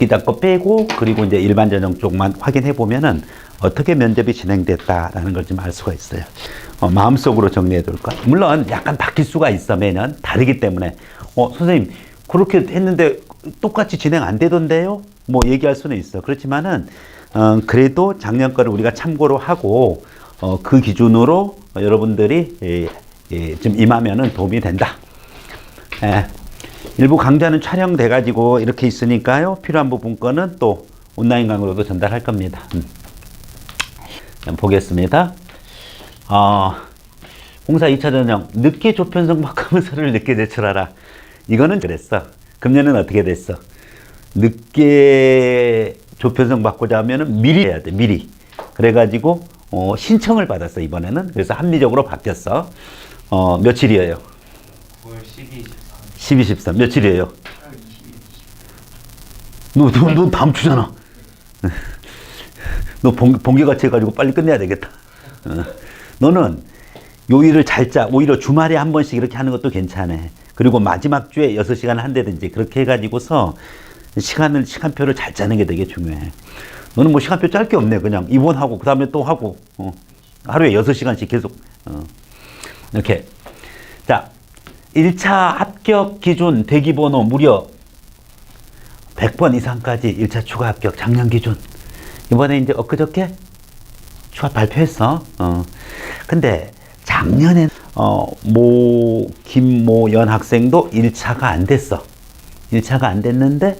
기자 거 빼고 그리고 이제 일반 전형 쪽만 확인해 보면은 어떻게 면접이 진행됐다라는 걸 좀 알 수가 있어요. 마음속으로 정리해 둘 거. 물론 약간 바뀔 수가 있어. 매년 다르기 때문에 선생님 그렇게 했는데 똑같이 진행 안 되던데요? 뭐 얘기할 수는 있어. 그렇지만은 그래도 작년 거를 우리가 참고로 하고 그 기준으로 여러분들이 좀 임하면은 도움이 된다. 일부 강좌는 촬영돼 가지고 이렇게 있으니까요. 필요한 부분 거는 또 온라인 강의로도 전달할 겁니다. 보겠습니다. 공사 2차 전형 늦게 조편성 바꾸면서를 늦게 제출하라. 이거는 그랬어. 금년은 어떻게 됐어? 늦게 조편성 받고자 하면은 미리 해야 돼. 미리. 그래가지고 신청을 받았어 이번에는. 그래서 합리적으로 바뀌었어. 며칠이에요? 9월 12, 13. 12, 13 며칠이에요? 너 다음 주잖아. 너 번개같이 해가지고 빨리 끝내야 되겠다. 너는 요일을 잘 짜. 오히려 주말에 한 번씩 이렇게 하는 것도 괜찮아. 그리고 마지막 주에 6시간 한다든지 그렇게 해가지고서 시간표를 잘 짜는 게 되게 중요해. 너는 뭐 시간표 짤 게 없네. 그냥 입원하고 그 다음에 또 하고 하루에 6시간씩 계속 이렇게. 자, 1차 합격 기준 대기번호 무려 100번 이상까지 1차 추가 합격 작년 기준. 이번에 이제 엊그저께 추가 발표했어. 근데 작년에 김모연 학생도 1차가 안 됐어. 1차가 안 됐는데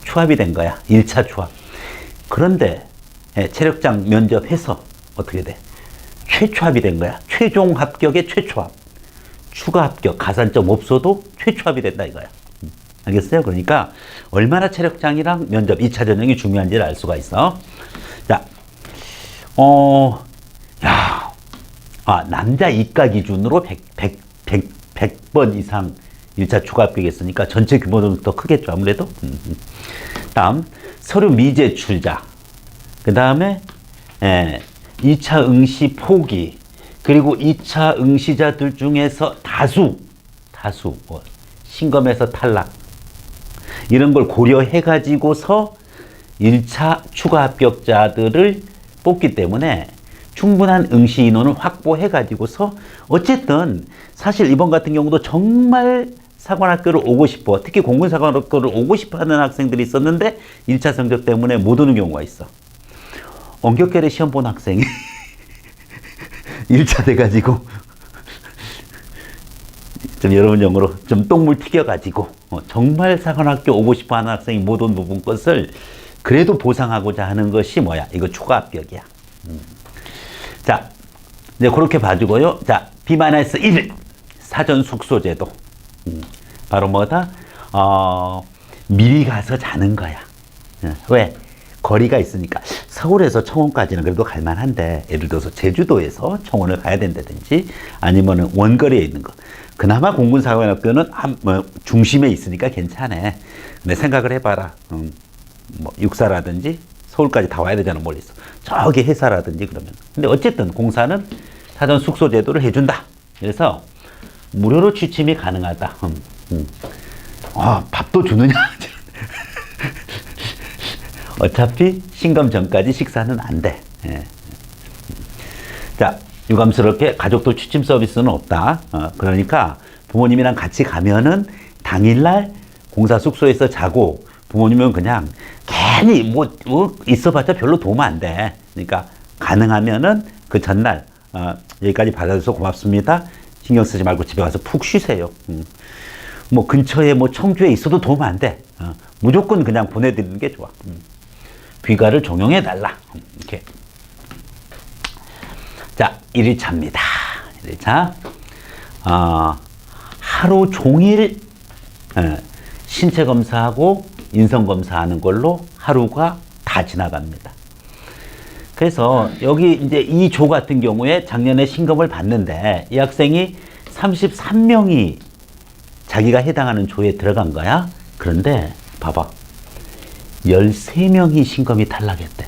추합이 된 거야. 1차 추합. 그런데 체력장 면접해서 어떻게 돼? 최추합이 된 거야. 최종 합격의 최추합. 추가 합격, 가산점 없어도 최추합이 된다 이거야. 알겠어요? 그러니까 얼마나 체력장이랑 면접 2차 전형이 중요한지를 알 수가 있어. 자, 남자 이과 기준으로 100번 이상 1차 추가 합격했으니까 전체 규모는 더 크겠죠, 아무래도. 다음, 서류 미제출자. 그 다음에 2차 응시 포기. 그리고 2차 응시자들 중에서 다수, 신검에서 탈락. 이런 걸 고려해가지고서 1차 추가 합격자들을 뽑기 때문에 충분한 응시 인원을 확보해가지고서 어쨌든 사실 이번 같은 경우도 정말 사관학교를 오고 싶어. 특히 공군사관학교를 오고 싶어 하는 학생들이 있었는데 1차 성적 때문에 못 오는 경우가 있어. 원격결에 시험 본 학생이 1차 돼가지고 좀 여러분 용어로 좀 똥물 튀겨가지고 정말 사관학교 오고 싶어 하는 학생이 못 온 부분 것을 그래도 보상하고자 하는 것이 뭐야? 이거 추가 합격이야. 자, 이제 그렇게 봐주고요. 자, B-1 사전 숙소 제도. 바로 뭐다? 미리 가서 자는 거야. 왜? 거리가 있으니까. 서울에서 청원까지는 그래도 갈만한데, 예를 들어서 제주도에서 청원을 가야 된다든지, 아니면은 원거리에 있는 거. 그나마 공군사관학교는 중심에 있으니까 괜찮아. 근데 생각을 해봐라. 뭐 육사라든지 서울까지 다 와야 되잖아, 멀리서. 저기 해사라든지 그러면. 근데 어쨌든 공사는 사전 숙소 제도를 해준다. 그래서 무료로 취침이 가능하다. 밥도 주느냐? 어차피 신검 전까지 식사는 안 돼. 자, 유감스럽게 가족들 취침 서비스는 없다. 그러니까 부모님이랑 같이 가면은 당일날 공사 숙소에서 자고 부모님은 그냥 괜히 뭐 있어봤자 별로 도움 안 돼. 그러니까 가능하면은 그 전날 여기까지 받아줘서 고맙습니다. 신경 쓰지 말고 집에 가서 푹 쉬세요. 뭐 근처에 뭐 청주에 있어도 도움 안 돼. 무조건 그냥 보내드리는 게 좋아. 귀가를 종용해 달라. 이렇게. 자, 1일차입니다. 1일차. 하루 종일 신체 검사하고 인성 검사하는 걸로 하루가 다 지나갑니다. 그래서 여기 이제 이 조 같은 경우에 작년에 신검을 봤는데 이 학생이 33명이 자기가 해당하는 조에 들어간 거야. 그런데 봐봐. 13명이 신검이 탈락했대.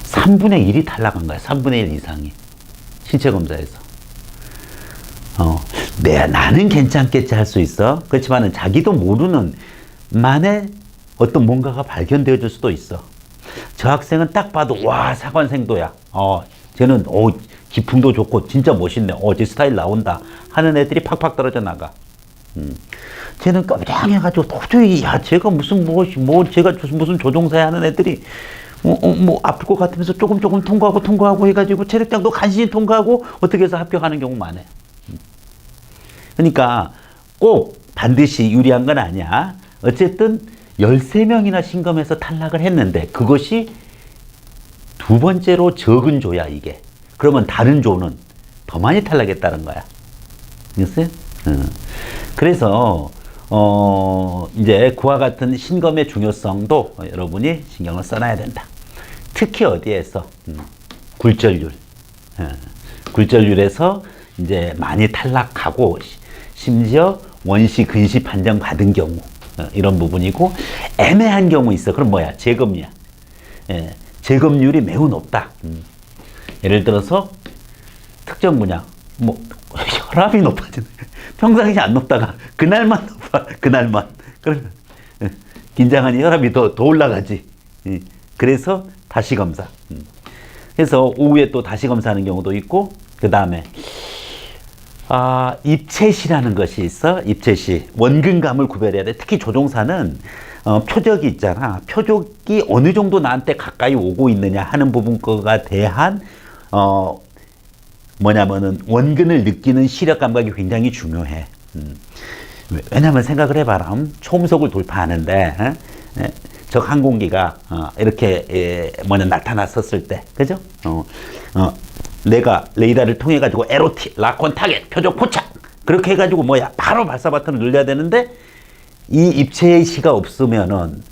3분의 1이 탈락한 거야. 3분의 1 이상이. 신체 검사에서. 나는 괜찮겠지 할 수 있어. 그렇지만은 자기도 모르는 만에 어떤 뭔가가 발견되어질 수도 있어. 저 학생은 딱 봐도 와 사관생도야. 쟤는 기풍도 좋고 진짜 멋있네. 제 스타일 나온다 하는 애들이 팍팍 떨어져 나가. 쟤는 깜짝해가지고 도저히 제가 무슨 제가 무슨 조종사야 하는 애들이 아플 것 같으면서 조금 통과하고 해가지고 체력장도 간신히 통과하고 어떻게 해서 합격하는 경우 많아요. 그러니까 꼭 반드시 유리한 건 아니야. 어쨌든 13명이나 신검해서 탈락을 했는데 그것이 두 번째로 적은 조야 이게. 그러면 다른 조는 더 많이 탈락했다는 거야. 알겠어요? 그래서 이제 그와 같은 신검의 중요성도 여러분이 신경을 써놔야 된다. 특히 어디에서 굴절률, 굴절률에서 이제 많이 탈락하고 심지어 원시 근시 판정 받은 경우 이런 부분이고 애매한 경우 있어. 그럼 뭐야? 재검이야. 재검률이 매우 높다. 예를 들어서 특정 분야 혈압이 높아지네. 평상시 안 높다가 그날만 높아. 그날만. 그러면 긴장하니 혈압이 더 올라가지. 그래서 다시 검사. 그래서 오후에 또 다시 검사하는 경우도 있고 그 다음에 입체시라는 것이 있어. 입체시. 원근감을 구별해야 돼. 특히 조종사는 표적이 있잖아. 표적이 어느 정도 나한테 가까이 오고 있느냐 하는 부분과 대한 뭐냐면은 원근을 느끼는 시력 감각이 굉장히 중요해. 왜냐면 생각을 해봐라. 초음속을 돌파하는데 적 항공기가 이렇게 나타났었을 때, 그죠? 내가 레이더를 통해 가지고 LOT, 라콘 타겟, 표적 포착 그렇게 해가지고 바로 발사 버튼을 눌러야 되는데 이 입체의 시가 없으면은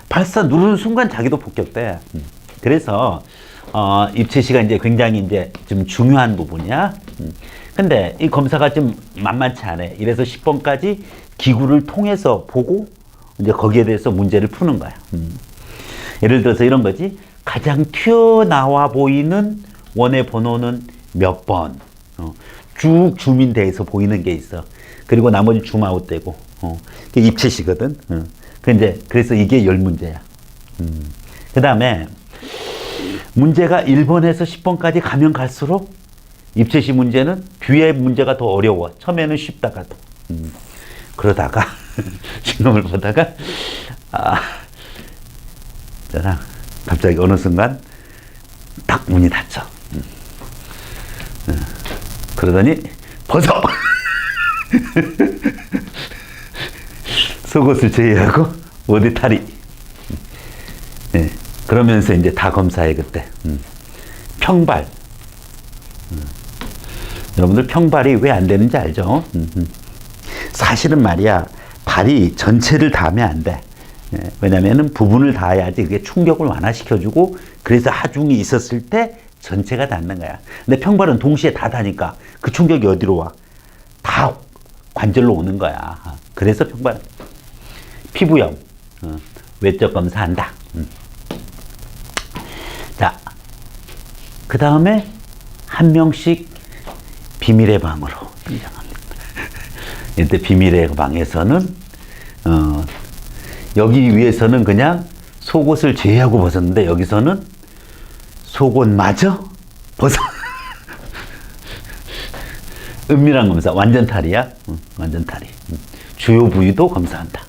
발사 누르는 순간 자기도 폭격돼. 그래서 입체시가 이제 굉장히 이제 좀 중요한 부분이야. 근데 이 검사가 좀 만만치 않아. 이래서 10번까지 기구를 통해서 보고 이제 거기에 대해서 문제를 푸는 거야. 예를 들어서 이런 거지. 가장 튀어나와 보이는 원의 번호는 몇 번. 쭉 줌인돼서 보이는 게 있어. 그리고 나머지 줌아웃 되고. 그게 입체시거든. 그래서 이게 10문제야. 그 다음에 문제가 1번에서 10번까지 가면 갈수록 입체시 문제는 뒤에 문제가 더 어려워. 처음에는 쉽다가도. 그러다가 신검을 보다가 갑자기 어느 순간 딱 문이 닫혀. 그러더니 벗어. 속옷을 제외하고 어디 탈이. 그러면서 이제 다 검사해 그때. 평발. 여러분들 평발이 왜 안 되는지 알죠? 사실은 말이야 발이 전체를 닿으면 안 돼. 왜냐면은 부분을 닿아야지 그게 충격을 완화시켜주고 그래서 하중이 있었을 때 전체가 닿는 거야. 근데 평발은 동시에 다 닿으니까 그 충격이 어디로 와? 다 관절로 오는 거야. 그래서 평발. 피부염. 외적 검사한다. 자, 그 다음에 한 명씩 비밀의 방으로 등장합니다. 이때 비밀의 방에서는 여기 위에서는 그냥 속옷을 제외하고 벗었는데 여기서는 속옷마저 벗어. 은밀한 검사. 완전 탈이야. 완전 탈이. 주요 부위도 검사한다.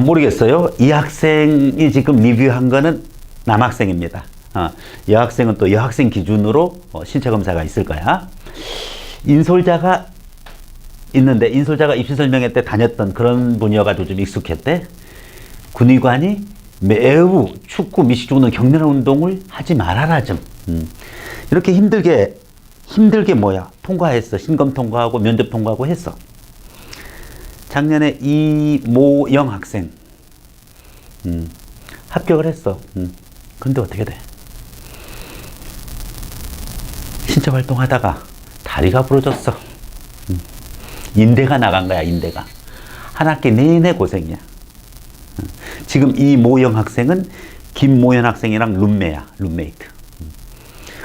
모르겠어요. 이 학생이 지금 리뷰한 거는 남학생입니다. 여학생은 또 여학생 기준으로 신체 검사가 있을 거야. 인솔자가 있는데 인솔자가 입시 설명회 때 다녔던 그런 분이어가지고 좀 익숙했대. 군의관이 매우 춥고 미식 죽는 격렬한 운동을 하지 말아라 좀. 이렇게 힘들게 통과했어. 신검 통과하고 면접 통과하고 했어. 작년에 이모영 학생 합격을 했어. 근데 어떻게 돼? 신체 활동하다가 다리가 부러졌어. 인대가 나간 거야. 인대가. 한 학기 내내 고생이야. 지금 이모영 학생은 김모연 학생이랑 룸메야. 룸메이트.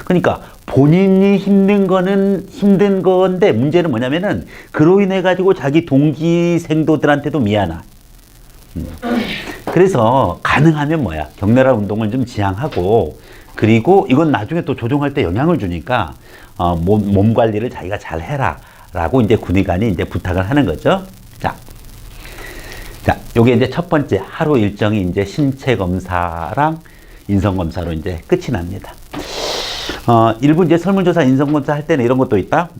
그러니까 본인이 힘든 거는 힘든 건데 문제는 뭐냐면은 그로 인해 가지고 자기 동기 생도들한테도 미안하. 그래서 가능하면 뭐야? 격렬한 운동을 좀 지향하고 그리고 이건 나중에 또 조종할 때 영향을 주니까 몸 관리를 자기가 잘 해라라고 이제 군의관이 이제 부탁을 하는 거죠. 자, 요게 이제 첫 번째 하루 일정이 이제 신체 검사랑 인성 검사로 이제 끝이 납니다. 일부 이제 설문조사 인성 검사 할 때는 이런 것도 있다.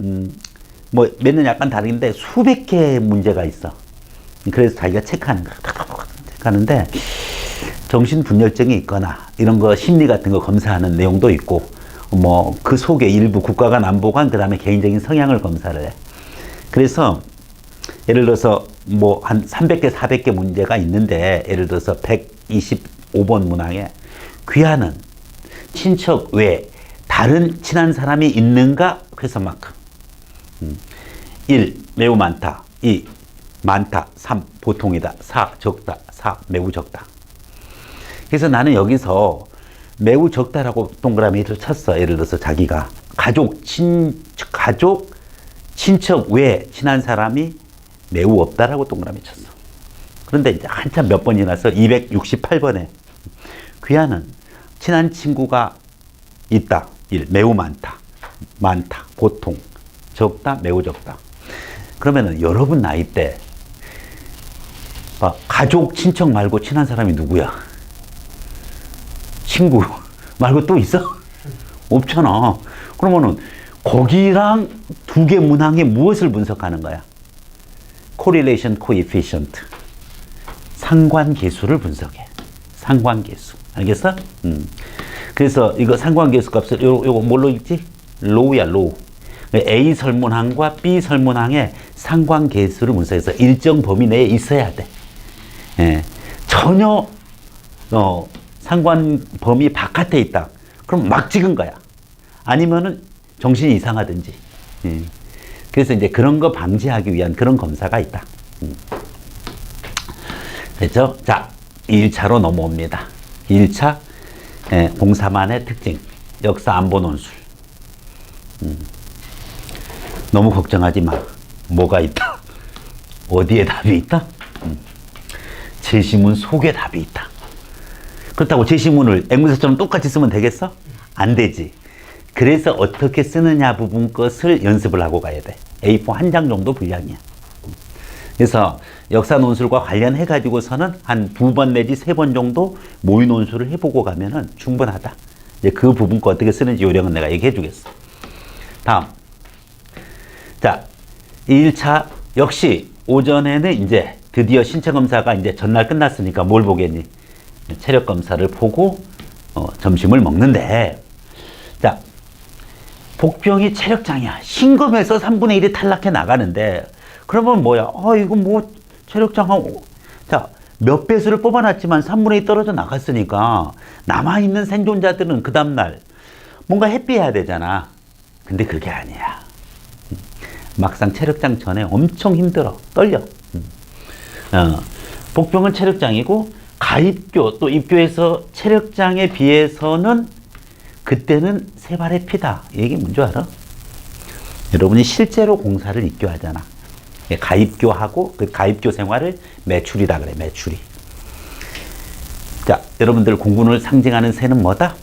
뭐 매년 약간 다른데 수백 개의 문제가 있어. 그래서 자기가 체크하는 거야. 체크하는데 정신분열증이 있거나 이런 거 심리 같은 거 검사하는 내용도 있고 뭐 그 속에 일부 국가간 안보관 그다음에 개인적인 성향을 검사를 해. 그래서 예를 들어서 뭐 한 300개 400개 문제가 있는데 예를 들어서 125번 문항에 귀하는 친척 외에 다른 친한 사람이 있는가 회선만큼 1. 매우 많다. 2. 많다. 3. 보통이다. 4. 적다. 4. 매우 적다. 그래서 나는 여기서 매우 적다라고 동그라미를 쳤어. 예를 들어서 자기가 가족, 친척 외에 친한 사람이 매우 없다라고 동그라미 쳤어. 그런데 이제 한참 몇 번이 나서 268번에 귀하는 친한 친구가 있다. 1. 매우 많다. 많다. 보통. 적다. 매우 적다. 그러면은 여러분 나이 때 가족, 친척 말고 친한 사람이 누구야? 친구 말고 또 있어? 없잖아. 그러면은 거기랑 두 개 문항에 무엇을 분석하는 거야? correlation coefficient. 상관계수를 분석해. 상관계수. 알겠어? 그래서 이거 상관계수 값을 요거 뭘로 읽지? low야, low. A 설문항과 B 설문항의 상관계수를 분석해서 일정 범위 내에 있어야 돼. 예. 전혀 상관 범위 바깥에 있다. 그럼 막 찍은 거야. 아니면은 정신이 이상하든지. 예. 그래서 이제 그런 거 방지하기 위한 그런 검사가 있다. 됐죠? 자, 2일차로 넘어옵니다. 2일차 공사만의 특징, 역사 안보 논술. 너무 걱정하지 마. 뭐가 있다? 어디에 답이 있다? 제시문 속에 답이 있다. 그렇다고 제시문을 앵무새처럼 똑같이 쓰면 되겠어? 안 되지. 그래서 어떻게 쓰느냐 부분 것을 연습을 하고 가야 돼. A4 한 장 정도 분량이야. 그래서 역사 논술과 관련해 가지고서는 한 2번 내지 3번 정도 모의 논술을 해보고 가면은 충분하다. 이제 그 부분 거 어떻게 쓰는지 요령은 내가 얘기해 주겠어. 다음. 자, 2일차 역시 오전에는 이제 드디어 신체 검사가 이제 전날 끝났으니까 뭘 보겠니? 체력 검사를 보고 점심을 먹는데, 자, 복병이 체력장이야. 신검에서 3분의 1이 탈락해 나가는데, 그러면 뭐야? 이거 뭐 체력장하고, 자, 몇 배수를 뽑아놨지만 3분의 1 떨어져 나갔으니까 남아있는 생존자들은 그 다음날 뭔가 해피해야 되잖아. 근데 그게 아니야. 막상 체력장 전에 엄청 힘들어. 떨려. 복병은 체력장이고 가입교 또 입교에서 체력장에 비해서는 그때는 세 발의 피다. 이 얘기 뭔지 알아? 여러분이 실제로 공사를 입교하잖아. 가입교하고 그 가입교 생활을 매출이라 그래. 매출이. 자, 여러분들 공군을 상징하는 새는 뭐다?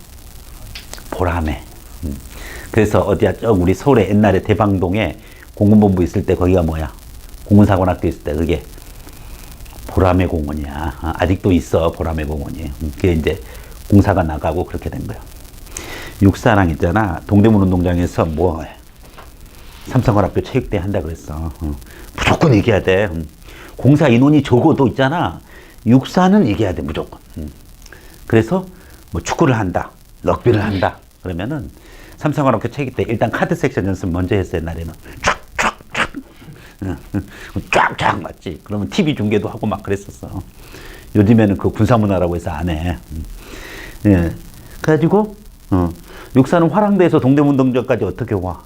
보라매. 그래서 어디야? 우리 서울에 옛날에 대방동에 공군본부 있을 때 거기가 뭐야? 공군사관학교 있을 때 그게 보라매 공원이야. 아직도 있어. 보라매 공원이. 그게 이제 공사가 나가고 그렇게 된 거야. 육사랑 있잖아. 동대문 운동장에서 뭐 삼성관학교 체육대회 한다 그랬어. 무조건 이겨야 돼. 공사 인원이 적어도 있잖아. 육사는 이겨야 돼. 무조건. 그래서 뭐 축구를 한다. 럭비를 한다. 그러면은 삼성관학교 체육대회 일단 카드 섹션 연습 먼저 했어. 옛날에는. 쫙쫙 맞지. 그러면 TV 중계도 하고 막 그랬었어. 요즘에는 그 군사문화라고 해서 안 해. 예. 그래가지고 육사는 화랑대에서 동대문동전까지 어떻게 와?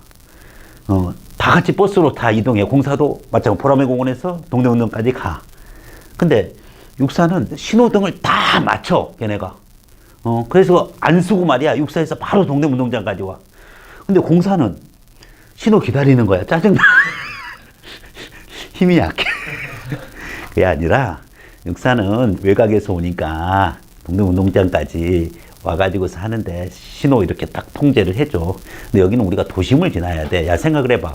다 같이 버스로 다 이동해. 공사도 마찬가지로 보라매 공원에서 동대문동까지 가. 근데 육사는 신호등을 다 맞춰. 걔네가. 그래서 안 쓰고 말이야. 육사에서 바로 동대문동장까지 와. 근데 공사는 신호 기다리는 거야. 짜증나. 힘이 약해. 그게 아니라 육사는 외곽에서 오니까 동네 운동장까지 와가지고서 하는데 신호 이렇게 딱 통제를 해줘. 근데 여기는 우리가 도심을 지나야 돼. 야, 생각을 해봐.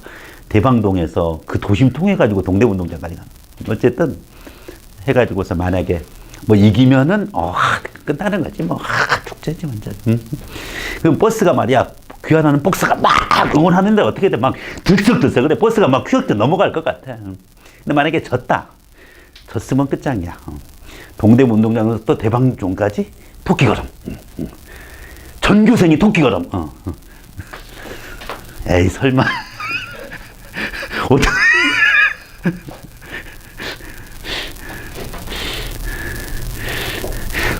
대방동에서 그 도심 통해가지고 동네 운동장까지 가. 어쨌든 해가지고서 만약에 뭐 이기면은 끝나는 거지 뭐 축제지 완전. 그럼 버스가 말이야 귀환하는 버스가 막 응원하는데 어떻게 돼? 막 들썩들썩 그래. 버스가 막 휘어져 넘어갈 것 같아. 근데 만약에 졌으면 끝장이야. 동대 운동장에서 또 대방동까지 토끼걸음. 전교생이 토끼걸음. 에이 설마. 어떻게?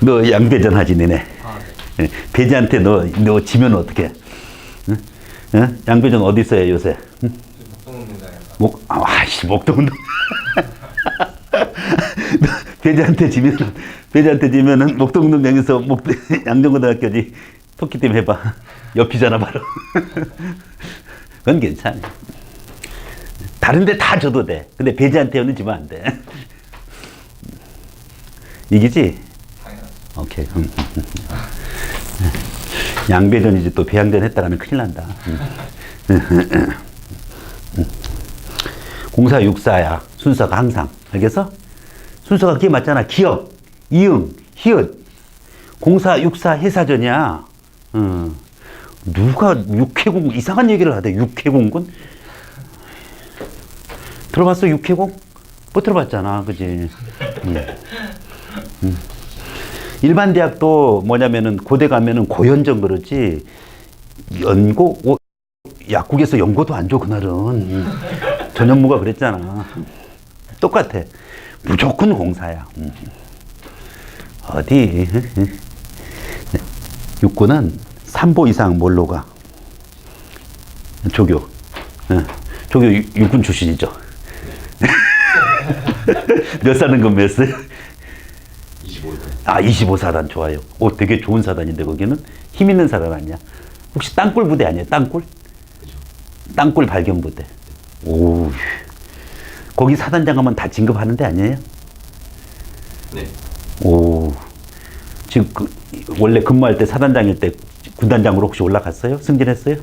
너 양배전 하지 니네. 네. 배지한테 너 지면 어떡해? 응? 양배전 어디 있어요 요새? 응? 목동운동장에서. 목동운동. 배지한테 지면은 목동운동장에서 양정고등학교지 토끼팀 해봐. 옆이잖아 바로. 그건 괜찮아. 다른데 다 줘도 돼. 근데 배지한테는 지면 안 돼. 이기지? 오케이. 양배전이지 또 배양전 했다가는 큰일 난다. 공사 육사야. 순서가 항상. 알겠어? 순서가 그게 맞잖아. 기역, 이응, 히읗. 공사 육사 해사전이야. 누가 육해공 이상한 얘기를 하대. 육해공군? 들어봤어 육해공? 못 들어봤잖아. 그지? 일반 대학도 뭐냐면은 고대 가면은 고연정 그러지 연고 약국에서 연고도 안 줘 그날은. 전현무가 그랬잖아. 똑같아. 무조건 공사야. 어디 육군은 3보 이상 뭘로 가? 조교. 조교 육군 출신이죠. 몇 사단 근무했어요? 25사단 좋아요. 되게 좋은 사단인데 거기는 힘 있는 사단 아니야? 혹시 땅굴 부대 아니에요? 땅굴? 그죠. 땅굴 발견 부대. 오, 거기 사단장 하면 다 진급하는 데 아니에요? 네. 오, 지금 원래 근무할 때 사단장일 때 군단장으로 혹시 올라갔어요? 승진했어요?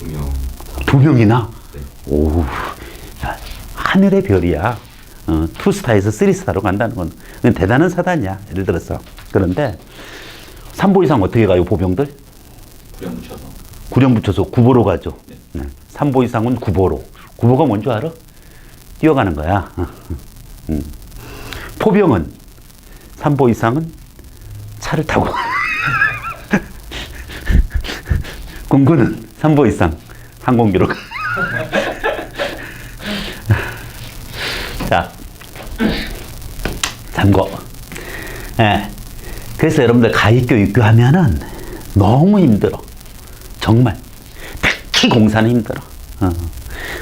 2명. 2명이나? 네. 오, 야, 하늘의 별이야. 2스타에서 3스타로 간다는 건 대단한 사단이야. 예를 들어서. 그런데 3보 이상 어떻게 가요, 보병들? 구령 붙여서 9보로 가죠. 네. 3보 이상은 9보로. 9보가 뭔지 알아? 뛰어가는 거야. 포병은 3보 이상은 차를 타고. 공군은 3보 이상 항공기로 가. 자, 참고. 예. 그래서 여러분들 가입교 입교하면은 너무 힘들어. 정말. 특히 공사는 힘들어.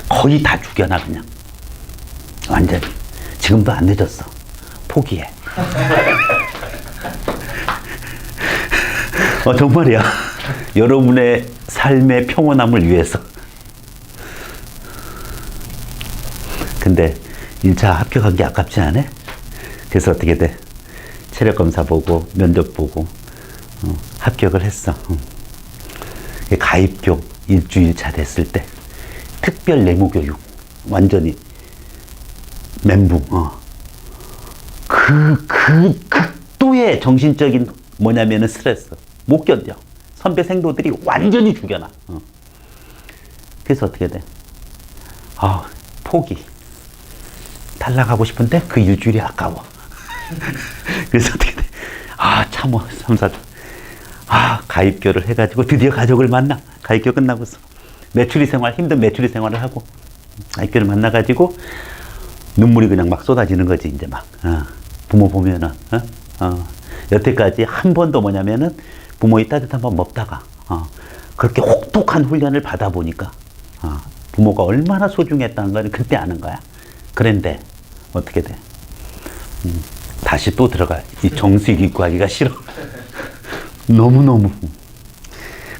거의 다 죽여놔 그냥. 완전히. 지금도 안 늦었어. 포기해. 정말이야. 여러분의 삶의 평온함을 위해서. 근데 1차 합격한 게 아깝지 않아? 그래서 어떻게 돼? 체력검사 보고 면접 보고 합격을 했어. 가입교 일주일차 됐을 때 특별 내무교육 완전히 멘붕. 그 극도의 정신적인 뭐냐면은 스트레스 못 견뎌. 선배 생도들이 완전히 죽여놔. 그래서 어떻게 돼? 포기. 탈락하고 싶은데 그 일주일이 아까워. 그래서 어떻게 돼? 참어 3, 4주. 가입교를 해가지고 드디어 가족을 만나. 가입교 끝나고서 매출이 생활, 힘든 매출이 생활을 하고 가입교를 만나가지고 눈물이 그냥 막 쏟아지는 거지 이제 막. 부모 보면은 여태까지 한 번도 뭐냐면은 부모의 따뜻한 밥 먹다가 그렇게 혹독한 훈련을 받아보니까 부모가 얼마나 소중했다는 걸 그때 아는 거야. 그런데 어떻게 돼? 다시 또 들어가. 이 정수기 입고 하기가 싫어. 너무너무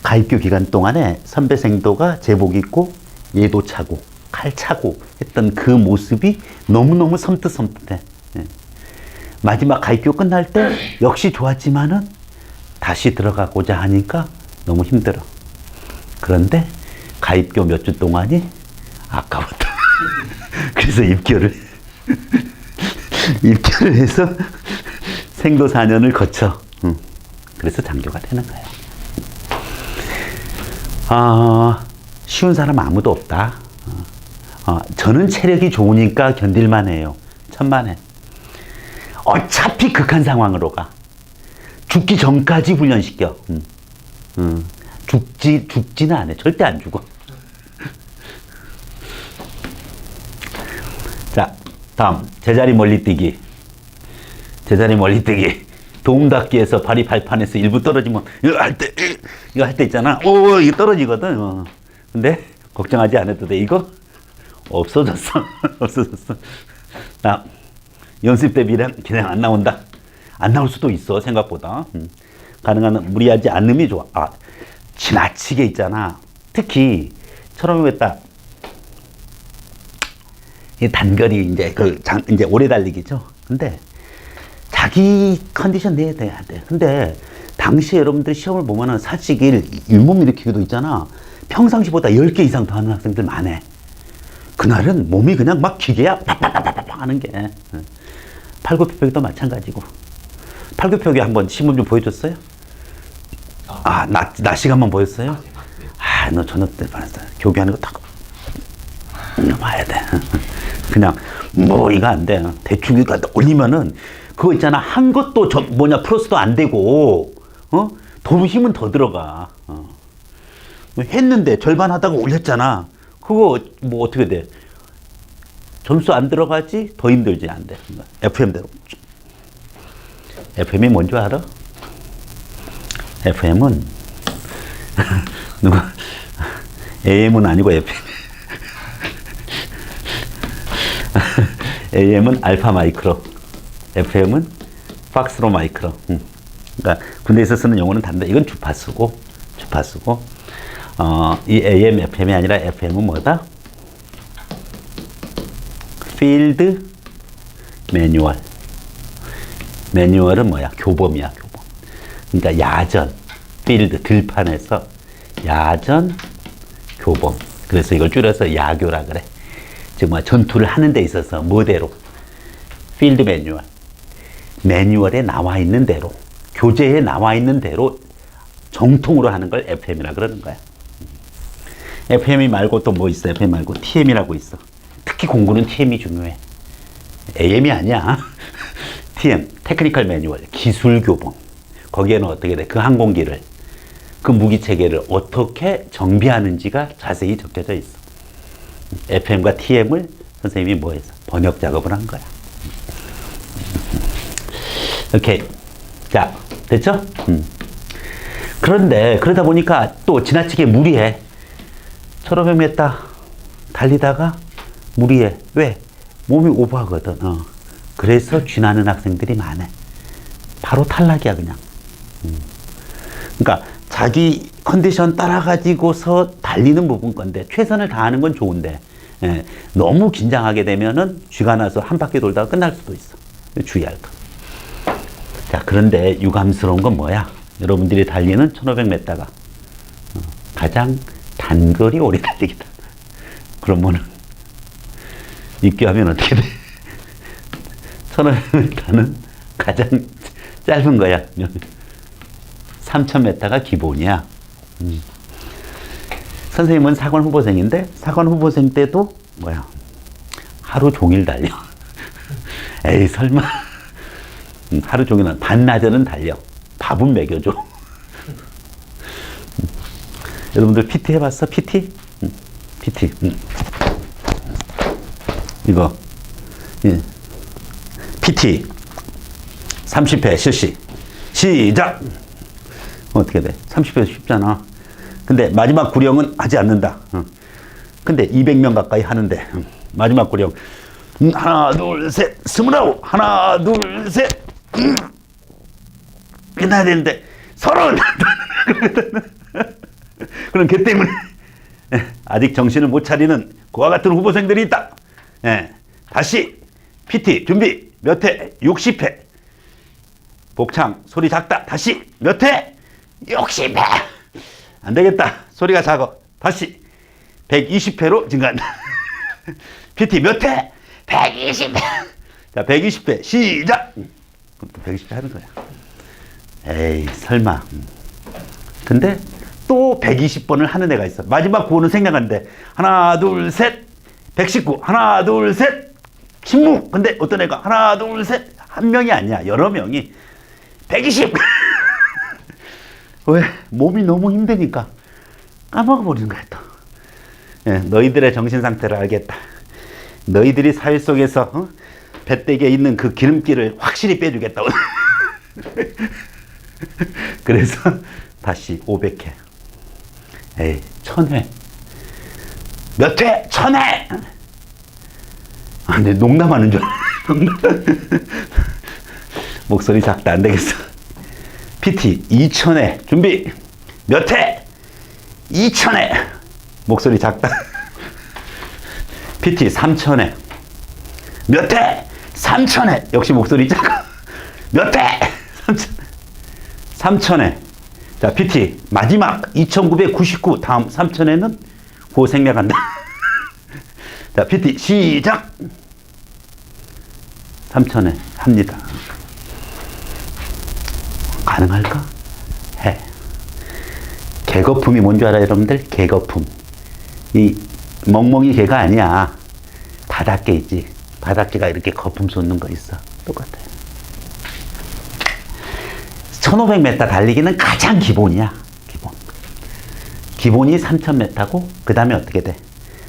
가입교 기간 동안에 선배생도가 제복 입고 얘도 차고 칼 차고 했던 그 모습이 너무너무 섬뜩섬뜩해. 예. 마지막 가입교 끝날 때 역시 좋았지만은 다시 들어가고자 하니까 너무 힘들어. 그런데 가입교 몇 주 동안이 아까웠다. 그래서 입교를 해서 생도 4년을 거쳐. 그래서 장교가 되는 거야. 쉬운 사람 아무도 없다. 저는 체력이 좋으니까 견딜만 해요. 천만에. 어차피 극한 상황으로 가. 죽기 전까지 훈련시켜. 죽지는 않아. 절대 안 죽어. 자, 다음. 제자리 멀리뛰기. 제자리 멀리뛰기. 도움닫기에서 발이 발판에서 일부 떨어지면 이거 할 때 있잖아. 이거 떨어지거든. 근데 걱정하지 않아도 돼. 이거 없어졌어. 없어졌어. 나 연습 대비랑 그냥 안 나온다. 안 나올 수도 있어. 생각보다. 가능한 무리하지 않음이 좋아. 지나치게 있잖아. 특히 처음에 딱 이 단거리 이제 오래 달리기죠. 근데 자기 컨디션 내야 돼. 근데 당시에 여러분들 시험을 보면은 사직일 잇몸 일으키기도 있잖아. 평상시보다 10개 이상 더 하는 학생들 많아. 그날은 몸이 그냥 막 기계야 팍팍팍팍 하는 게. 팔굽혀펴기도 마찬가지고. 팔굽혀펴기 한번 신문 좀 보여줬어요? 낮 시간만 보였어요? 너 저녁 때 봤어. 교기하는 거 딱 봐야 돼. 그냥 이거 안 돼. 대충 이거 올리면은 그거 있잖아. 한 것도 플러스도 안 되고 더 힘은 더 들어가. 했는데 절반 하다가 올렸잖아. 그거 어떻게 돼? 점수 안 들어가지? 더 힘들지 안 돼. FM대로. FM이 뭔 줄 알아? FM은 누가 AM은 아니고 FM. AM은 알파 마이크로, FM은 팍스로 마이크로. 그러니까 군대에서 쓰는 용어는 다른데 이건 주파수고. 이 AM, FM이 아니라 FM은 뭐다? 필드 매뉴얼. 매뉴얼은 뭐야? 교범이야, 교범. 그러니까 야전, 필드, 들판에서 야전, 교범. 그래서 이걸 줄여서 야교라 그래. 즉, 전투를 하는 데 있어서 뭐대로? 필드 매뉴얼. 매뉴얼에 나와 있는 대로, 교재에 나와 있는 대로 정통으로 하는 걸 FM이라 그러는 거야. FM이 말고 또 뭐 있어? FM 말고 TM이라고 있어. 특히 공부는 TM이 중요해. AM이 아니야. TM, 테크니컬 매뉴얼, 기술 교본. 거기에는 어떻게 돼? 그 항공기를, 그 무기 체계를 어떻게 정비하는지가 자세히 적혀져 있어. FM과 TM을 선생님이 뭐 했어? 번역 작업을 한 거야. 오케이. 자, 됐죠? 그런데 그러다 보니까 또 지나치게 무리해. 1500m 달리다가 무리해. 왜? 몸이 오버하거든. 그래서 쥐나는 학생들이 많아. 바로 탈락이야, 그냥. 그러니까 자기 컨디션 따라가지고서 달리는 부분 건데, 최선을 다하는 건 좋은데, 너무 긴장하게 되면은 쥐가 나서 한 바퀴 돌다가 끝날 수도 있어. 주의할 거. 자, 그런데 유감스러운 건 뭐야? 여러분들이 달리는 1500m가 가장 단거리 오래 달리기다. 그러면은 입교하면 어떻게 돼? 1500m는 가장 짧은 거야. 3000m가 기본이야. 선생님은 사관 후보생인데, 사관 후보생 때도 뭐야? 하루 종일 달려. 에이, 설마. 하루 종일은, 반나절은 달려. 밥은 먹여줘. 여러분들 PT 해봤어? PT? PT. 이거. 예. PT. 30회 실시. 시작! 어떻게 돼? 30회 쉽잖아. 근데 마지막 구령은 하지 않는다. 근데 200명 가까이 하는데, 마지막 구령. 하나, 둘, 셋, 29! 하나, 둘, 셋! 끝나야 되는데, 30! 그럼 걔 때문에 아직 정신을 못 차리는 그와 같은 후보생들이 있다. 예, 다시 PT 준비 몇 회? 60회. 복창 소리 작다. 다시 몇 회? 60회. 안 되겠다. 소리가 작아. 다시 120회로 증가한다. PT 몇 회? 120회. 자, 120회 시작. 그럼 또 120회 하는 거야. 에이, 설마. 근데 또 120번을 하는 애가 있어. 마지막 구호는 생략하는데 하나 둘 셋 119 하나 둘 셋 신무. 근데 어떤 애가 하나 둘 셋 한 명이 아니야. 여러 명이 120. 왜? 몸이 너무 힘드니까 까먹어버리는 거야 또. 예, 너희들의 정신 상태를 알겠다. 너희들이 사회 속에서 배때기에 있는 그 기름기를 확실히 빼주겠다. 그래서 다시 500회. 에이, 1000회. 몇 회? 1000회! 아, 근데 농담하는 줄 알아. 목소리 작다. 안 되겠어. PT 2000회. 준비. 몇 회? 2000회. 목소리 작다. PT 3000회. 몇 회? 3000회. 역시 목소리 작아. 몇 회? 3000회. 자, PT 마지막 2999 다음 3000회는 구호 생략한다. 자, PT 시작. 3000회 합니다. 가능할까? 해. 개거품이 뭔 줄 알아요, 여러분들? 개거품. 이 멍멍이 개가 아니야. 바닷개 있지. 바닷개가 이렇게 거품 솟는 거 있어. 똑같아요. 1500m 달리기는 가장 기본이야. 기본. 기본이 3000m고 그 다음에 어떻게 돼?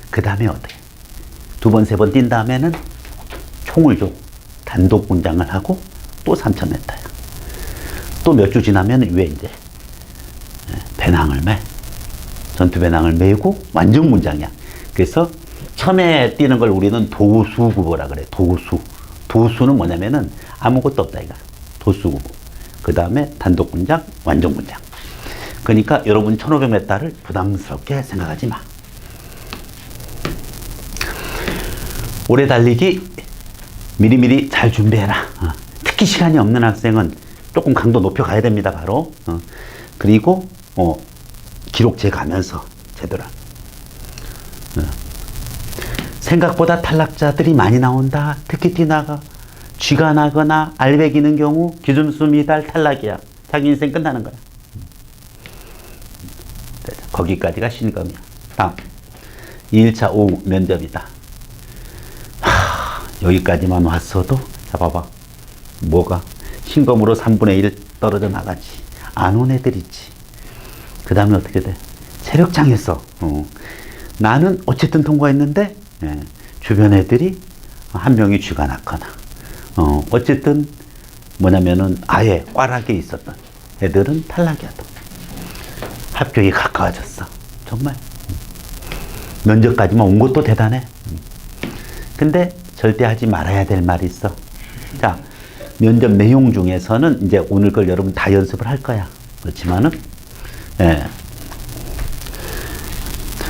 그 다음에 어떻게? 두 번, 세 번 뛴 다음에는 총을 줘. 단독 분장을 하고 또 3000m야. 또 몇 주 지나면 위에 이제 배낭을 매. 전투 배낭을 메고 완전 문장이야. 그래서 처음에 뛰는 걸 우리는 도수구보라 그래. 도수. 도수는 뭐냐면은 아무것도 없다 이거. 도수구보. 그 다음에 단독 문장, 완전 문장. 그러니까 여러분 1500m를 부담스럽게 생각하지 마. 오래 달리기 미리미리 잘 준비해라. 특히 시간이 없는 학생은 조금 강도 높여 가야 됩니다. 바로. 그리고 기록 재가면서 제대로. 생각보다 탈락자들이 많이 나온다. 특히 뛰다가 쥐가 나거나 알배기는 경우 기준수 미달 탈락이야. 자기 인생 끝나는 거야. 거기까지가 실검이야. 다음 2일차 오후 면접이다. 여기까지만 왔어도 자 봐봐. 뭐가? 신검으로 3분의 1 떨어져 나가지. 안 온 애들 있지. 그 다음에 어떻게 돼? 체력장애서. 나는 어쨌든 통과했는데 주변 애들이 한 명이 쥐가 났거나 어쨌든 뭐냐면은 아예 꽈락에 있었던 애들은 탈락이야. 또. 합격이 가까워졌어. 정말. 면접까지만 온 것도 대단해. 근데 절대 하지 말아야 될 말이 있어. 자, 면접 내용 중에서는 이제 오늘 걸 여러분 다 연습을 할 거야. 그렇지만은,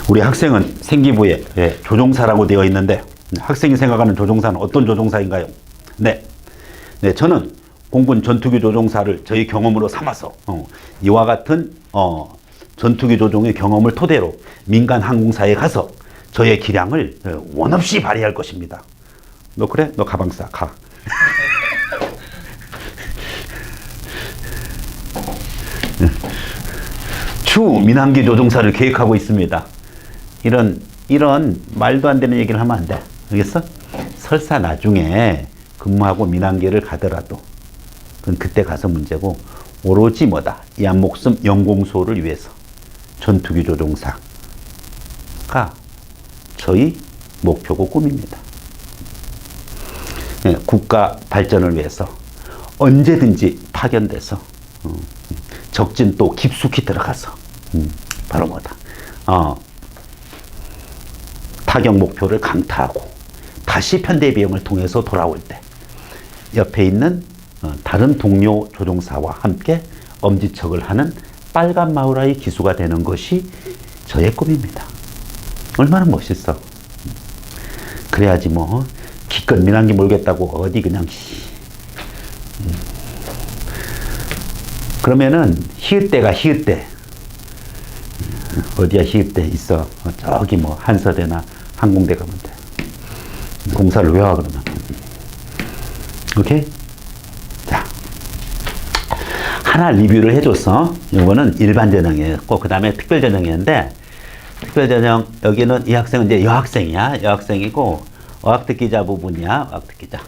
우리 학생은 생기부에 조종사라고 되어 있는데, 학생이 생각하는 조종사는 어떤 조종사인가요? 네. 저는 공군 전투기 조종사를 저희 경험으로 삼아서, 이와 같은, 전투기 조종의 경험을 토대로 민간 항공사에 가서 저의 기량을 원없이 발휘할 것입니다. 너 그래? 너 가방 싸. 가. 추 민항기 조종사를 계획하고 있습니다. 이런 말도 안 되는 얘기를 하면 안 돼. 알겠어? 설사 나중에 근무하고 민항기를 가더라도 그건 그때 가서 문제고 오로지 뭐다? 이 한 목숨 영공소를 위해서 전투기 조종사가 저희 목표고 꿈입니다. 국가 발전을 위해서 언제든지 파견돼서 적진 또 깊숙이 들어가서 바로 뭐다? 타격 목표를 강타하고 다시 편대 비행을 통해서 돌아올 때 옆에 있는 다른 동료 조종사와 함께 엄지척을 하는 빨간 마우라의 기수가 되는 것이 저의 꿈입니다. 얼마나 멋있어. 그래야지 뭐 기껏 민항기 몰겠다고 어디 그냥 그러면은 히읗대가 히읗대 어디야 히읗대 있어. 저기 뭐 한서대나 항공대 가면 돼. 공사를 왜 와 그러면. 오케이? 자, 하나 리뷰를 해줬어. 이거는 일반 전형이었고 그 다음에 특별 전형이었는데 특별 전형 여기는 이 학생은 이제 여학생이야. 여학생이고 어학특기자 부분이야. 어학특기자.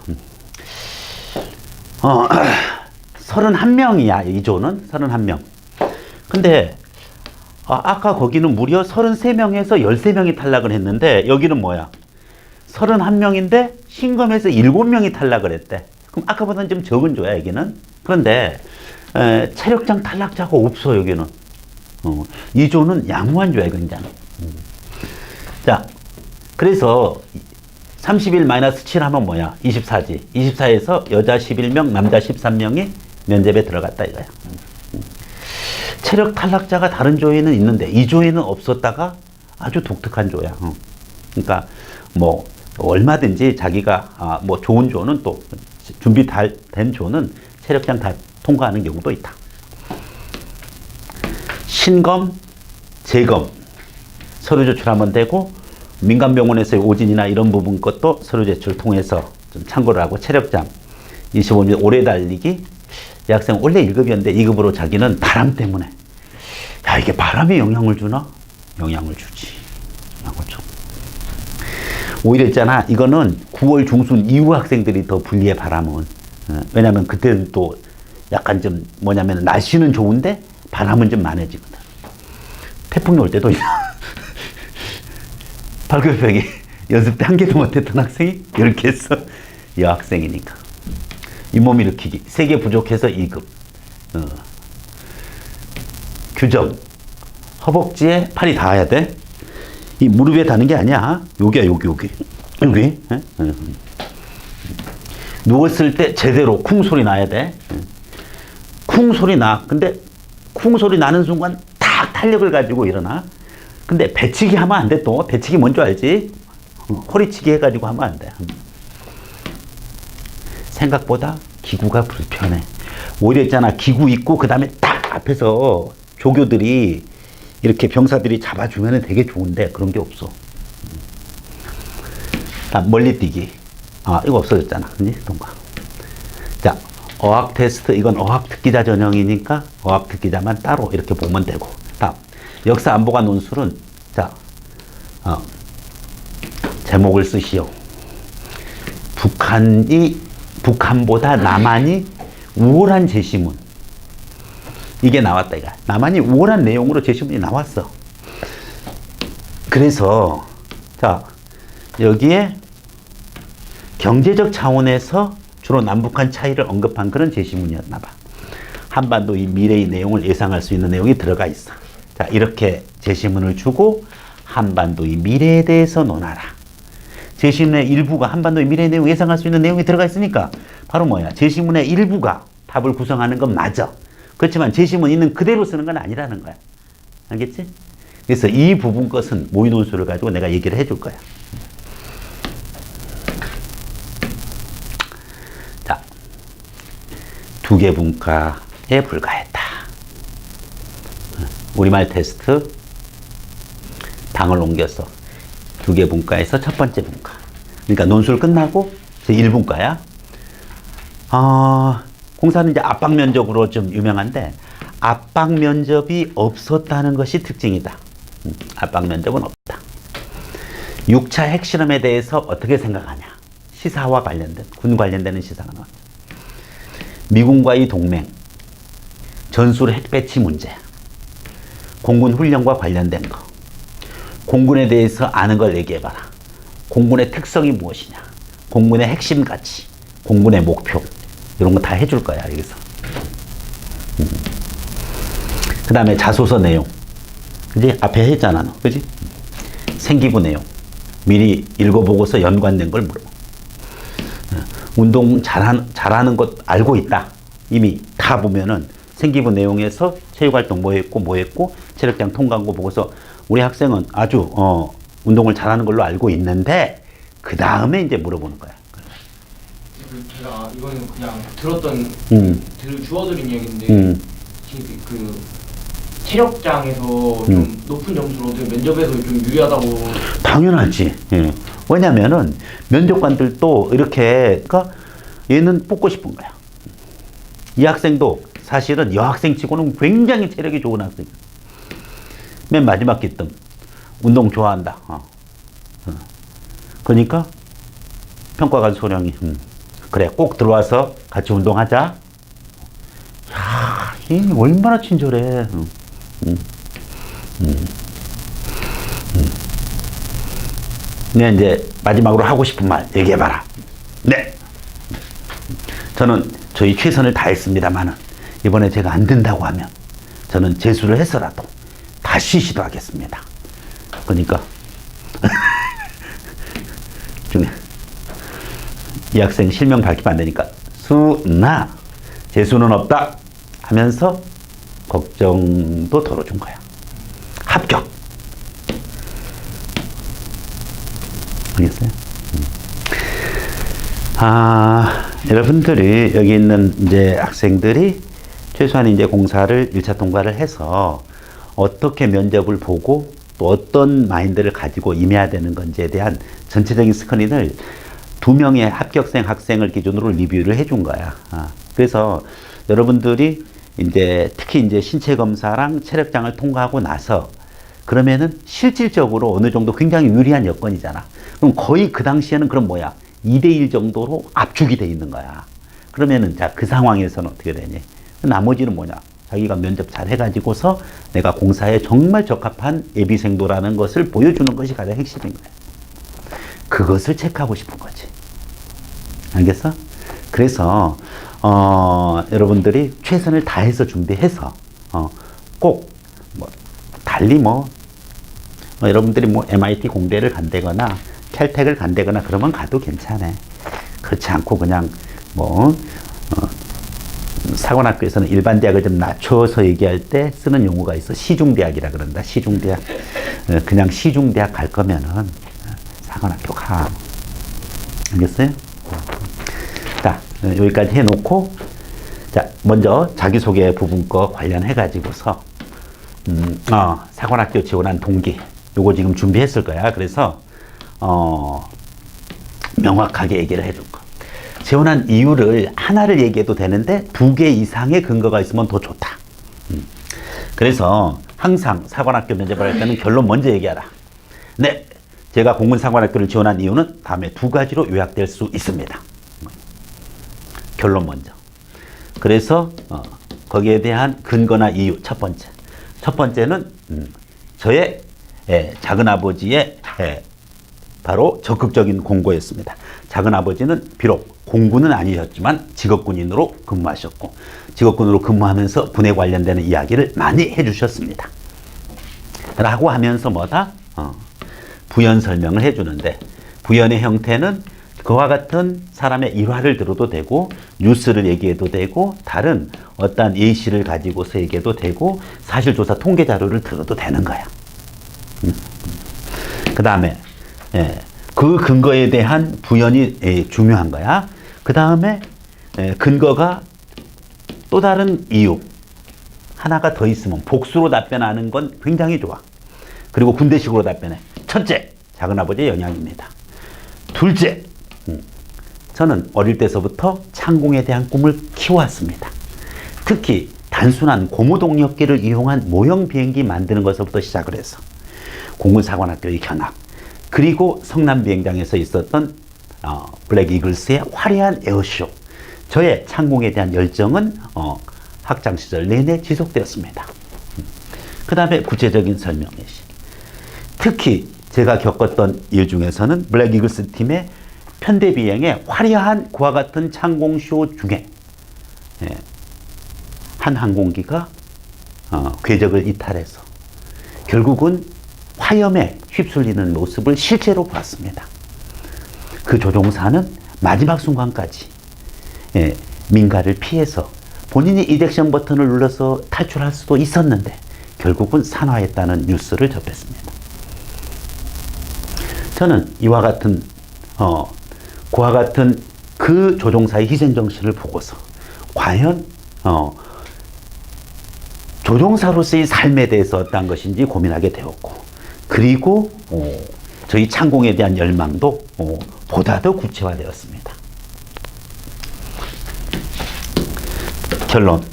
31명이야. 이 조는 31명. 근데 아까 거기는 무려 33명에서 13명이 탈락을 했는데 여기는 뭐야? 31명인데 신검에서 7명이 탈락을 했대. 그럼 아까보다는 좀 적은 조야 여기는. 그런데 체력장 탈락자가 없어 여기는. 이 조는 양호한 조야 굉장히. 자, 그래서 31-7 하면 뭐야? 24지. 24에서 여자 11명, 남자 13명이 면접에 들어갔다 이거야. 체력 탈락자가 다른 조에는 있는데 이 조에는 없었다가 아주 독특한 조야. 그러니까 뭐 얼마든지 자기가 뭐 좋은 조는 또 준비된 조는 체력장 다 통과하는 경우도 있다. 신검, 재검 서류 제출하면 되고 민간병원에서의 오진이나 이런 부분 것도 서류 제출 통해서 좀 참고를 하고 체력장 25년 오래 달리기 이 학생 원래 1급이었는데 2급으로 자기는 바람 때문에 야 이게 바람이 영향을 주나? 영향을 주지. 영향을 줘. 오히려 있잖아 이거는 9월 중순 이후 학생들이 더 불리해 바람은. 왜냐면 그때는 또 약간 좀 뭐냐면 날씨는 좋은데 바람은 좀 많아지거든. 태풍이 올 때도 발급병이 연습 때 한 개도 못했던 학생이 이렇게 했어. 여학생이니까. 잇몸 일으키기 3개 부족해서 2급. 규정 허벅지에 팔이 닿아야 돼. 이 무릎에 닿는 게 아니야. 여기야 여기. 누웠을 때 제대로 쿵 소리 나야 돼. 쿵 소리 나. 근데 쿵 소리 나는 순간 딱 탄력을 가지고 일어나. 근데 배치기 하면 안 돼 또. 배치기 뭔지 알지? 허리치기 해가지고 하면 안 돼. 생각보다 기구가 불편해. 오히려 있잖아 기구 있고 그 다음에 딱 앞에서 조교들이 이렇게 병사들이 잡아주면 되게 좋은데 그런 게 없어. 멀리 뛰기. 이거 없어졌잖아. 그지? 동가. 자, 어학 테스트. 이건 어학 특기자 전형이니까 어학 특기자만 따로 이렇게 보면 되고. 다음. 역사 안보관 논술은 자, 제목을 쓰시오. 북한보다 남한이 우월한 제시문. 이게 나왔다 이거. 남한이 우월한 내용으로 제시문이 나왔어. 그래서 자 여기에 경제적 차원에서 주로 남북한 차이를 언급한 그런 제시문이었나 봐. 한반도의 미래의 내용을 예상할 수 있는 내용이 들어가 있어. 자 이렇게 제시문을 주고 한반도의 미래에 대해서 논하라. 제시문의 일부가 한반도의 미래의 내용 예상할 수 있는 내용이 들어가 있으니까 바로 뭐야? 제시문의 일부가 답을 구성하는 건 맞아. 그렇지만 제시문 있는 그대로 쓰는 건 아니라는 거야. 알겠지? 그래서 이 부분 것은 모의 논술을 가지고 내가 얘기를 해줄 거야. 자, 2개 분과에 불과했다. 우리말 테스트 방을 옮겨서 2개 분과에서 첫 번째 분과. 그러니까 논술 끝나고 제 1분과야. 공사는 이제 압박 면접으로 좀 유명한데 압박 면접이 없었다는 것이 특징이다. 압박 면접은 없다. 6차 핵실험에 대해서 어떻게 생각하냐? 시사와 관련된, 군 관련되는 시사가 나왔다. 미군과의 동맹, 전술 핵배치 문제, 공군 훈련과 관련된 거, 공군에 대해서 아는 걸 얘기해봐라. 공군의 특성이 무엇이냐? 공군의 핵심 가치, 공군의 목표, 이런 거 다 해줄 거야, 여기서. 그 다음에 자소서 내용. 그지? 앞에 했잖아, 너. 그지? 생기부 내용. 미리 읽어보고서 연관된 걸 물어. 운동 잘하는 것 알고 있다. 이미 다 보면은 생기부 내용에서 체육활동 뭐 했고 체력장 통과한 거 보고서 우리 학생은 아주 운동을 잘하는 걸로 알고 있는데 그 다음에 이제 물어보는 거야. 제가 이거는 그냥 들었던 주워들인 얘기인데 그 체력장에서 좀 높은 점수를 얻으면 면접에서 좀 유리하다고. 당연하지. 예. 왜냐면은 면접관들도 이렇게 그러니까 얘는 뽑고 싶은 거야. 이 학생도 사실은 여학생치고는 굉장히 체력이 좋은 학생. 맨 마지막 기점 운동 좋아한다. 그러니까 평가관 소령이 그래 꼭 들어와서 같이 운동하자. 야, 이 얼마나 친절해. 네, 이제 마지막으로 하고 싶은 말 얘기해봐라. 네. 저는 저희 최선을 다했습니다만은 이번에 제가 안 된다고 하면 저는 재수를 해서라도 다시 시도하겠습니다. 그러니까 중에 이 학생 실명 밝히면 안 되니까 수나 재수는 없다 하면서 걱정도 덜어준 거야. 합격. 알겠어요? 여러분들이 여기 있는 이제 학생들이 최소한 이제 공사를 1차 통과를 해서 어떻게 면접을 보고 또 어떤 마인드를 가지고 임해야 되는 건지에 대한 전체적인 스크린을 2명의 합격생 학생을 기준으로 리뷰를 해준 거야. 그래서 여러분들이 이제 특히 이제 신체 검사랑 체력장을 통과하고 나서 그러면은 실질적으로 어느 정도 굉장히 유리한 여건이잖아. 그럼 거의 그 당시에는 그럼 뭐야? 2대1 정도로 압축이 돼 있는 거야. 그러면은 자, 그 상황에서는 어떻게 되니? 나머지는 뭐냐? 자기가 면접 잘 해가지고서 내가 공사에 정말 적합한 예비생도라는 것을 보여주는 것이 가장 핵심인 거야. 그것을 체크하고 싶은 거지. 알겠어? 그래서 여러분들이 최선을 다해서 준비해서 꼭 뭐 달리 여러분들이 뭐 MIT 공대를 간다거나 캘텍을 간다거나 그러면 가도 괜찮아. 그렇지 않고 그냥 사관학교에서는 일반 대학을 좀 낮춰서 얘기할 때 쓰는 용어가 있어. 시중대학이라 그런다. 시중대학. 그냥 시중대학 갈 거면은 사관학교 가. 알겠어요? 자, 여기까지 해놓고, 자, 먼저 자기소개 부분 거 관련해 가지고서, 사관학교 지원한 동기. 요거 지금 준비했을 거야. 그래서, 명확하게 얘기를 해줄 거. 지원한 이유를 하나를 얘기해도 되는데 2개 이상의 근거가 있으면 더 좋다. 그래서 항상 사관학교 면접을 할 때는 결론 먼저 얘기하라. 네, 제가 공군사관학교를 지원한 이유는 다음에 2가지로 요약될 수 있습니다. 결론 먼저. 그래서 거기에 대한 근거나 이유 첫 번째는 저의 작은아버지의 바로 적극적인 공고였습니다. 작은아버지는 비록 공군은 아니셨지만 직업군인으로 근무하셨고 직업군으로 근무하면서 군에 관련되는 이야기를 많이 해주셨습니다. 라고 하면서 뭐다? 부연 설명을 해주는데 부연의 형태는 그와 같은 사람의 일화를 들어도 되고 뉴스를 얘기해도 되고 다른 어떠한 예시를 가지고서 얘기해도 되고 사실조사 통계 자료를 들어도 되는 거야. 그 다음에 그 근거에 대한 부연이 중요한 거야. 그 다음에 근거가 또 다른 이유 하나가 더 있으면 복수로 답변하는 건 굉장히 좋아. 그리고 군대식으로 답변해. 첫째, 작은아버지의 영향입니다. 둘째, 저는 어릴 때서부터 창공에 대한 꿈을 키워왔습니다. 특히 단순한 고무동력기를 이용한 모형 비행기 만드는 것부터 시작을 해서 공군사관학교의 견학 그리고 성남비행장에서 있었던 블랙 이글스의 화려한 에어쇼. 저의 창공에 대한 열정은 학창시절 내내 지속되었습니다. 그 다음에 구체적인 설명이 특히 제가 겪었던 일 중에서는 블랙 이글스 팀의 편대비행의 화려한 그와 같은 창공쇼 중에 한 항공기가 궤적을 이탈해서 결국은 화염에 휩쓸리는 모습을 실제로 봤습니다. 그 조종사는 마지막 순간까지 민가를 피해서 본인이 이젝션 버튼을 눌러서 탈출할 수도 있었는데 결국은 산화했다는 뉴스를 접했습니다. 저는 이와 같은 그와 같은 그 조종사의 희생 정신을 보고서 과연 조종사로서의 삶에 대해서 어떠한 것인지 고민하게 되었고, 그리고 저희 창공에 대한 열망도 보다 더 구체화되었습니다. 결론.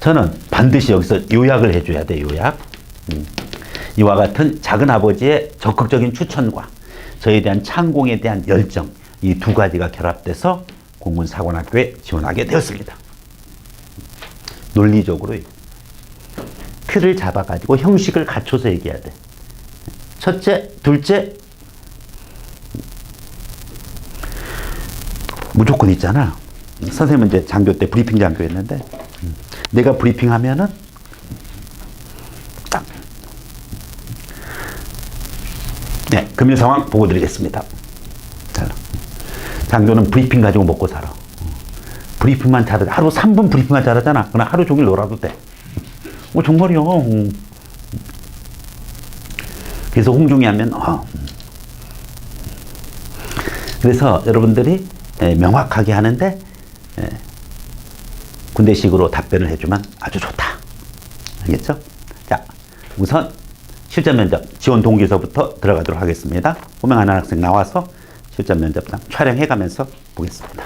저는 반드시 여기서 요약을 해줘야 돼, 요약. 이와 같은 작은 아버지의 적극적인 추천과 저에 대한 창공에 대한 열정, 이 두 가지가 결합돼서 공군사관학교에 지원하게 되었습니다. 논리적으로 틀을 잡아가지고 형식을 갖춰서 얘기해야 돼. 첫째, 둘째, 무조건 있잖아. 선생님은 이제 장교 때 브리핑 장교였는데, 내가 브리핑하면은 딱. 네, 금일 상황 보고 드리겠습니다. 장교는 브리핑 가지고 먹고 살아. 브리핑만 잘하자. 하루 3분 브리핑만 잘하잖아. 그럼 하루 종일 놀아도 돼. 정말이야. 그래서 홍중이 하면 그래서 여러분들이 명확하게 하는데 군대식으로 답변을 해주면 아주 좋다. 알겠죠? 자, 우선 실전 면접 지원 동기서부터 들어가도록 하겠습니다. 호명하는 학생 나와서 실전 면접장 촬영해가면서 보겠습니다.